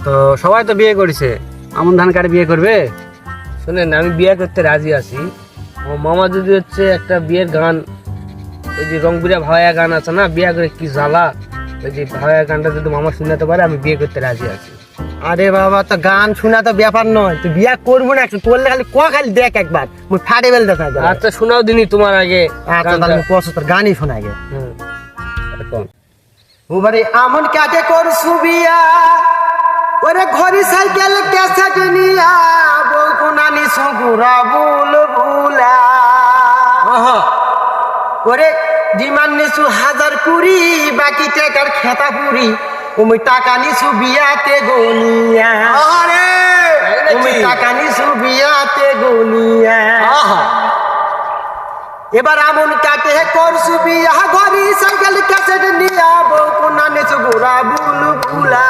তো সবাই তো বিয়ে করেছে, আমন ধান কাটে বিয়ে করবে? শোনেন, আমি বিয়ে করতে রাজি আছি। আমার মামা যদি হচ্ছে একটা বিয়ের গান, ওই যে রংপুরিয়া ভাওয়া গান আছে না, বিয়ে করে কি জ্বালা, ওই যে ভাওয়া গানটা যদি মামা শুনাতে পারে আমি বিয়ে করতে রাজি আছি। আরে বাবা, তো গান শোনা তো ব্যাপার নয়, তুই বিয়া করবো না করলে খালি দেখ একবার মুই ফাটে বেল দেখা যায়। আচ্ছা শোনাও দিনই তোমার আগে আচ্ছা গানটা। তাহলে আমি কষ্ট তোর গানই শোনা আগে। হুম, এখন ওবারে আমন কাটে করছু বিয়া, ওরে ঘড়ি সাইকেল ক্যাসেট নিয়া বউ কোনানি সগুরা বুলবুলা। ওরে ডিমান্ড নিছু 1020, বাকি টাকার খেতা পুরি, তুমি টাকা নিছু বিয়াতে গনিয়া। তুমি টাকা নিছু বিয়াতে গনিয়া। এবার আমন কাটে করছু বিয়া, ঘড়ি সাইকেল ক্যাসেট নিয়া বউ কোনানি সগুরা বুলবুলা।